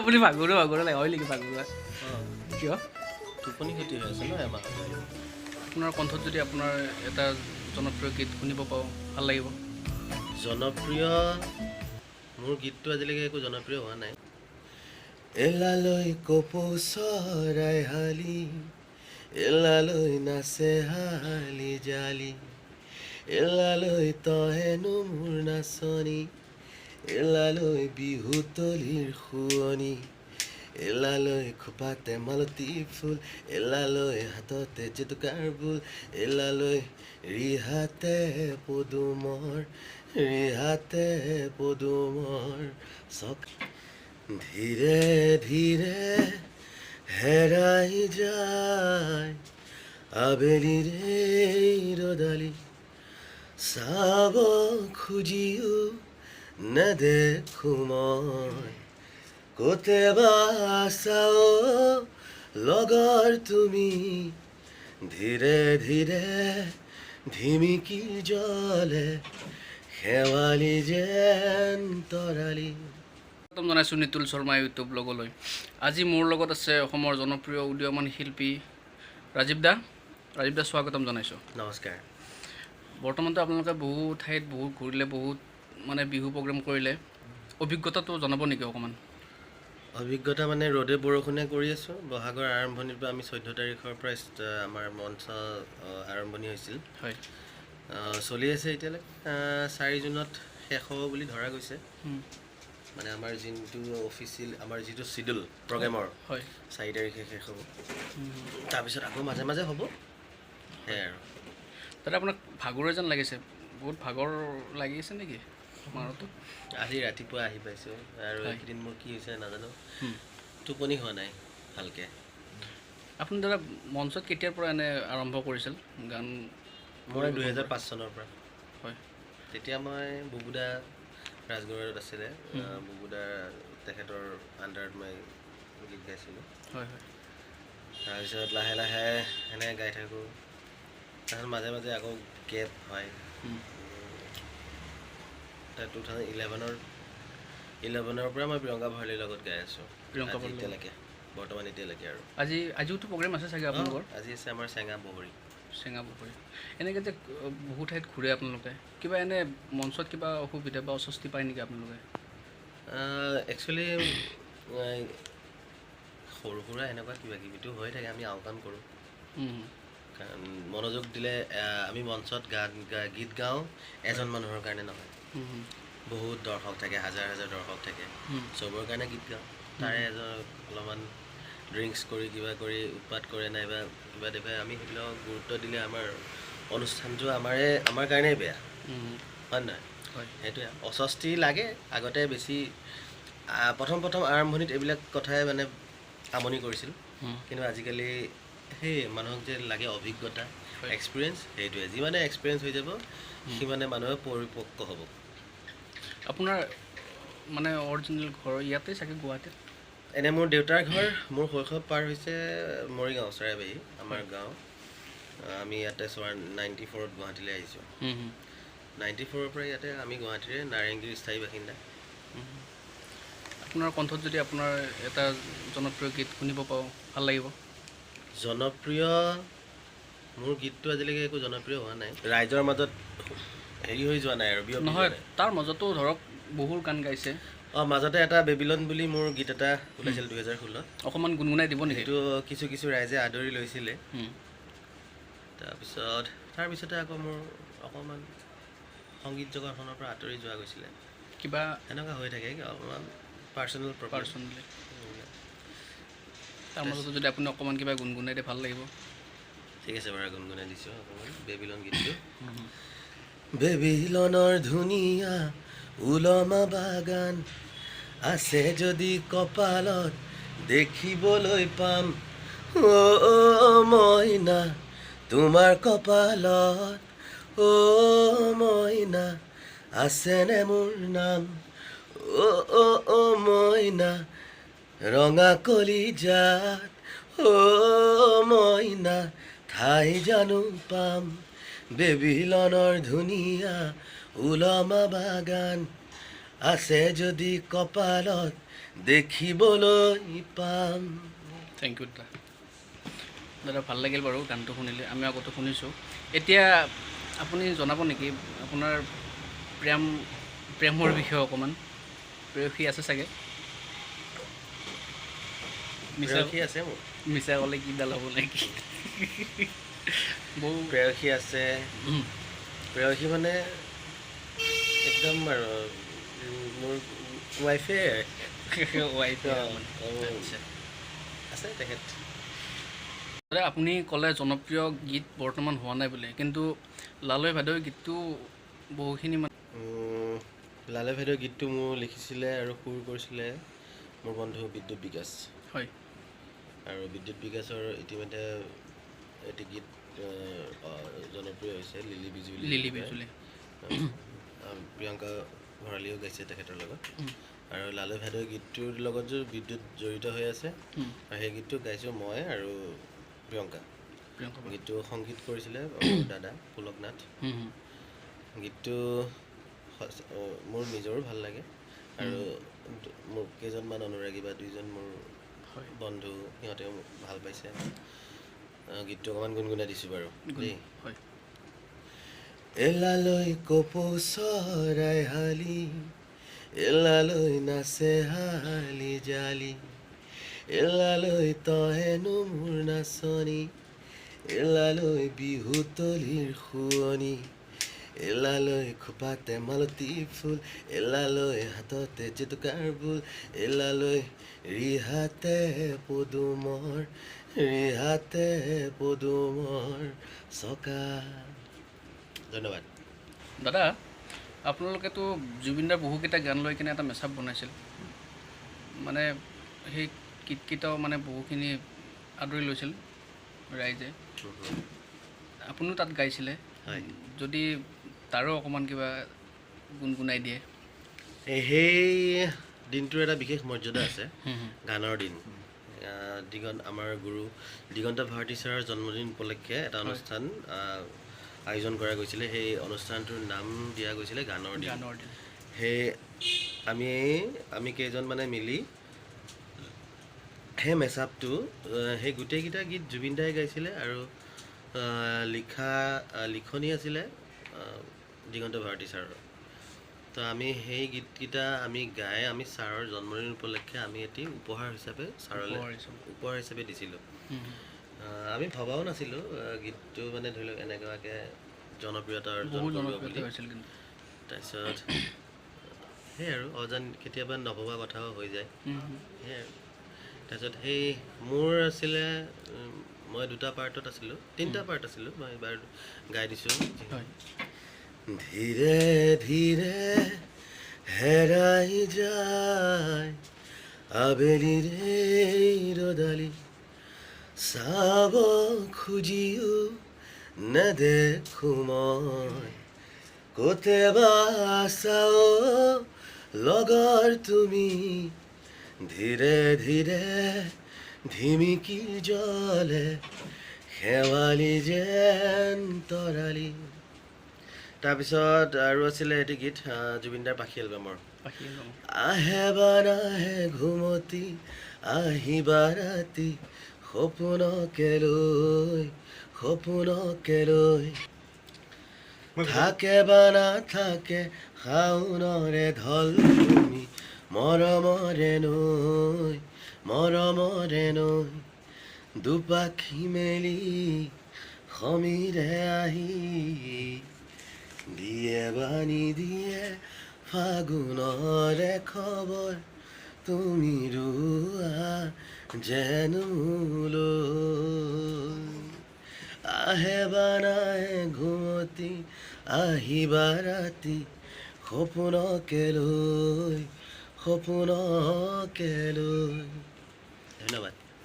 আপুনি ভাগৰুৱা লাগে হয় নেকি ভাগৰুৱা কিয় টোপনি ক্ষতি হৈ আছে ন এমাহত আপোনাৰ কণ্ঠত যদি আপোনাৰ এটা জনপ্ৰিয় গীত শুনিব পাওঁ ভাল লাগিব জনপ্ৰিয় মোৰ গীতটো আজিলৈকে একো জনপ্ৰিয় হোৱা নাই এলালৈ কপৌ চৰাই হালি এলালৈ নাচে হালি জালি এলালৈ তহেনো মোৰ নাচনি এলালৈ বিহুতলিৰ শুৱনি এলালৈ খোপাতে মালতী ফুল এলালৈ হাততে জেতুকাৰ বুল এলালৈ ৰিহাতে পদুমৰ চক ধীৰে ধীৰে হেৰাই যায় আবেলিৰে ৰদালি চাব খুজিও নেদেখো মই কেতিয়াবা চাও লগৰ তুমি ধীৰে ধীৰে ধিমিকি জ্বলে শেৱালি যেন তৰালি জনাইছোঁ নিতুল শৰ্মা ইউটিউব লগলৈ আজি মোৰ লগত আছে অসমৰ জনপ্ৰিয় উদীয়মান শিল্পী ৰাজীৱ দা স্বাগতম জনাইছোঁ নমস্কাৰ বৰ্তমানতো আপোনালোকে বহু ঠাইত বহুত ঘূৰিলে বহুত মানে বিহু প্ৰগ্ৰেম কৰিলে অভিজ্ঞতাটো জনাব নেকি অকণমান অভিজ্ঞতা মানে ৰ'দে বৰষুণে কৰি আছোঁ বহাগৰ আৰম্ভণিৰ পৰা আমি 14 তাৰিখৰ পৰা আমাৰ মঞ্চ আৰম্ভণি হৈছিল হয় চলি আছে এতিয়ালৈকে 4 জুনত শেষ হ'ব বুলি ধৰা গৈছে মানে আমাৰ যোনটো অফিচিয়েল আমাৰ যিটো চিডিউল প্ৰগ্ৰেমৰ হয় 4 তাৰিখে শেষ হ'ব তাৰপিছত আকৌ মাজে মাজে হ'ব সেয়াই আৰু তাতে আপোনাক ভাগৰুৱা যেন লাগিছে বহুত ভাগৰ লাগিছে নেকি মাৰতো আজি ৰাতিপুৱা আহি পাইছোঁ আৰু এইকেইদিন মোৰ কি হৈছে নাজানো টোপনি হোৱা নাই ভালকৈ আপুনি দাদা মঞ্চত কেতিয়াৰ পৰা এনে আৰম্ভ কৰিছিল গান মই 2005 চনৰ পৰা হয় তেতিয়া মই বুবুদা ৰাজগড়ত আছিলে বুবুদা তেখেতৰ আণ্ডাৰত মই গীত গাইছিলোঁ হয় হয় তাৰপিছত লাহে লাহে এনেকৈ গাই থাকোঁ তাৰপিছত মাজে মাজে আকৌ গেপ হয় 2011ৰ পৰা মই প্ৰিয়ংকা ভৰালীৰ লগত গাই আছোঁ এতিয়ালৈকে বৰ্তমান এতিয়ালৈকে আৰু আজিওতো প্ৰগ্ৰেম আছে চাগে আপোনালোকৰ আজি আছে আমাৰ চেঙা বগৰী এনেকৈ যে বহু ঠাইত ঘূৰে আপোনালোকে কিবা এনে মঞ্চত কিবা অসুবিধা বা অস্বস্তি পায় নেকি আপোনালোকে একচুৱেলি সৰু সুৰা এনেকুৱা কিবা কিবিটো হৈ থাকে আমি আওকাণ কৰোঁ কাৰণ মনোযোগ দিলে আমি মঞ্চত গীত গাওঁ এজন মানুহৰ কাৰণে নহয় বহুত দৰ্শক থাকে হাজাৰ হাজাৰ দৰ্শক থাকে চবৰ কাৰণে গীত গাওঁ তাৰে এজন অলপমান ড্ৰিংকছ কৰি কিবা কৰি উৎপাত কৰে নাইবা কিবা দেখুৱাই আমি সেইবিলাক গুৰুত্ব দিলে আমাৰ অনুষ্ঠানটো আমাৰ কাৰণেই বেয়া হয় নহয় সেইটোৱে অস্বস্তি লাগে আগতে বেছি প্ৰথম আৰম্ভণিত এইবিলাক কথাই মানে আমনি কৰিছিল কিন্তু আজিকালি সেই মানুহক যে লাগে অভিজ্ঞতা এক্সপিৰিয়েঞ্চ সেইটোৱে যিমানে এক্সপিৰিয়েঞ্চ হৈ যাব সিমানে মানুহে পৰিপক্ক হ'ব আপোনাৰ মানে অৰিজিনেল ঘৰ ইয়াতে চাগে গুৱাহাটীত এনে মোৰ দেউতাৰ ঘৰ মোৰ শৈশৱ পাৰ হৈছে মৰিগাঁও চৰাইবাহী আমাৰ গাঁও আমি ইয়াতে 94ত গুৱাহাটীলৈ আহিছোঁ 94ৰ পৰা ইয়াতে আমি গুৱাহাটীৰে নাৰেংগীৰ স্থায়ী বাসিন্দা আপোনাৰ কণ্ঠত যদি আপোনাৰ এটা জনপ্ৰিয় গীত শুনিব পাওঁ ভাল লাগিব জনপ্ৰিয় মোৰ গীতটো আজিলৈকে একো জনপ্ৰিয় হোৱা নাই ৰাইজৰ মাজত হেৰি হৈ যোৱা নাই আৰু নহয় তাৰ মাজতো ধৰক বহু গান গাইছে মাজতে এটা বেবিলন বুলি মোৰ গীত এটা ওলাইছিল 2016 অকণমান গুণগুণাই দিব নেকি সেইটো কিছু ৰাইজে আদৰি লৈছিলে তাৰপিছতে আকৌ মোৰ অকণমান সংগীত জগতখনৰ পৰা আঁতৰি যোৱা গৈছিলে কিবা এনেকুৱা হৈ থাকে অকণমান পাৰ্চনেলি তাৰ মাজতো যদি আপুনি অকণমান কিবা গুণগুণাই দিয়ে ভাল লাগিব ঠিক আছে বাৰু গুণগুণাই দিছোঁ অকণমান বেবিলন গীতটো বেবিলনৰ ধুনীয়া উলমা বাগান আছে যদি কপালত দেখিবলৈ পাম মইনা তোমাৰ কপালত মইনা আছেনে মোৰ নাম মইনা ৰঙা কলিজাত মইনা ঠাই জানো পাম বেবিলনৰ ধুনীয়া উলমা বাগান আছে যদি কপালত দেখিবলৈ পাম। থেংক ইউ দাদা। দাদা ভাল লাগিল বাৰু গানটো শুনিলে, আমি আগতে শুনিছোঁ। এতিয়া আপুনি জনাব নেকি আপোনাৰ প্ৰেমৰ বিষয়ে অকণমান? প্ৰেয়সী আছে চাগে? প্ৰেয়সী আছে মোৰ। মিছা ক'লে কিডাল হ'ব নেকি? বহু প্ৰেয়সী আছে। প্ৰেয়সী মানে একদম আৰু মোৰ ৱাইফে ৱাইফে আছে তেখেত। দাদা আপুনি ক'লে জনপ্ৰিয় গীত বৰ্তমান হোৱা নাই বুলি, কিন্তু লালৈ ভাদৈ গীতটো বহুখিনি লালে ভাইদেউ গীতটো মোৰ লিখিছিলে আৰু সুৰ কৰিছিলে মোৰ বন্ধু বিদ্যুৎ বিকাশ। হয়। আৰু বিদ্যুৎ বিকাশৰ ইতিমধ্যে এটি গীত জনপ্ৰিয় হৈছে, লিলি বিজুলী। লিলি বিজুলী। প্ৰিয়ংকা ভঁৰালীয়েও গাইছে তেখেতৰ লগত। আৰু লালৈ ভাদৈ গীতটোৰ লগত যে বিদ্যুৎ জড়িত হৈ আছে, আৰু সেই গীতটো গাইছোঁ মই আৰু প্ৰিয়ংকা। গীতটো সংগীত কৰিছিলে মোৰ দাদা পুলক নাথ। গীতটো মোৰ নিজৰো ভাল লাগে, আৰু মোৰ কেইজনমান অনুৰাগী বা দুইজন মোৰ বন্ধু, সিহঁতেও ভাল পাইছে। গীতটো অকণমান গুণগুণাই দিছোঁ বাৰু দেই। এলালৈ কপৌ চৰাই হালি, এলালৈ নাচে হালি জালি, এলালৈ তহেনো মোৰ নাচনি, এলালৈ বিহুতলিৰ শুৱনি, এলালৈ খোপাতে মালতী ফুল, এলালৈ হাততে জেতুকাৰ ফুল, এলালৈ ৰিহাতে পদুমৰ, ৰিহাতে পদুমৰ চকা। ধন্যবাদ। দাদা আপোনালোকেতো জুবিনদাৰ বহুকেইটা গান লৈ কিনে এটা মেছআপ বনাইছিল, মানে সেই গীতকেইটাও মানে বহুখিনি আদৰি লৈছিল ৰাইজে, আপুনিও তাত গাইছিলে। যদি তাৰো অকণমান কিবা গুণগুণাই দিয়ে। সেই দিনটোৰ এটা বিশেষ মৰ্যাদা আছে, গানৰ দিন। আমাৰ গুৰু দিগন্ত ভাৰতী ছাৰৰ জন্মদিন উপলক্ষে এটা অনুষ্ঠান আয়োজন কৰা গৈছিলে। সেই অনুষ্ঠানটোৰ নাম দিয়া গৈছিলে গানৰ দিন। সেই আমি কেইজনমানে মিলি সেই মেছআপটো, সেই গোটেইকেইটা গীত জুবিন দাই গাইছিলে, আৰু লিখনি আছিলে দিগন্ত ভাৰতী ছাৰৰ। তো আমি সেই গীতকেইটা আমি গাই আমি ছাৰৰ জন্মদিন উপলক্ষে আমি এটি উপহাৰ হিচাপে ছাৰলৈ উপহাৰ হিচাপে দিছিলোঁ। আমি ভবাও নাছিলোঁ গীতটো মানে ধৰি লওক এনেকুৱাকৈ জনপ্ৰিয়তা অৰ্জন কৰিব বুলি। তাৰপিছত সেই আৰু কেতিয়াবা নভবা কথাও হৈ যায়, সেয়াই আৰু। তাৰপিছত সেই মোৰ আছিলে, মই দুটা পাৰ্টত আছিলোঁ, তিনিটা পাৰ্ট আছিলোঁ, মই এইবাৰ গাই দিছোঁ। ধীৰে ধীৰে হেৰাই যায় আবেলিৰে ৰ'দালি, চাব খুজিও নেদেখো মই, কেতিয়াবা চাও লগৰ তুমি, ধীৰে ধীৰে ধিমিকি জ্বলে শেৱালি যেন তৰালি। তাৰপিছত আৰু আছিলে এটি গীত জুবিনদাৰ পাখি এলবামৰ, আহে বা নাহে ঘুমতি আহিবা ৰাতি, সপোনকে লৈ সপোনকে লৈ, থাকে বা নাথাকে শাওনৰে ঢল তুমি, মৰমৰে নৈ মৰমৰে নৈ, দুপাখি মেলি সমীৰে আহি, দিয়ে বানি দিয়ে ফাগুনৰে খবৰ, তুমি ৰোৱা যেন মোলৈ, আহে বা নাহে ঘুমতি আহিবা ৰাতি, সপোনকে লৈ সপোনকে লৈ। ধন্যবাদ।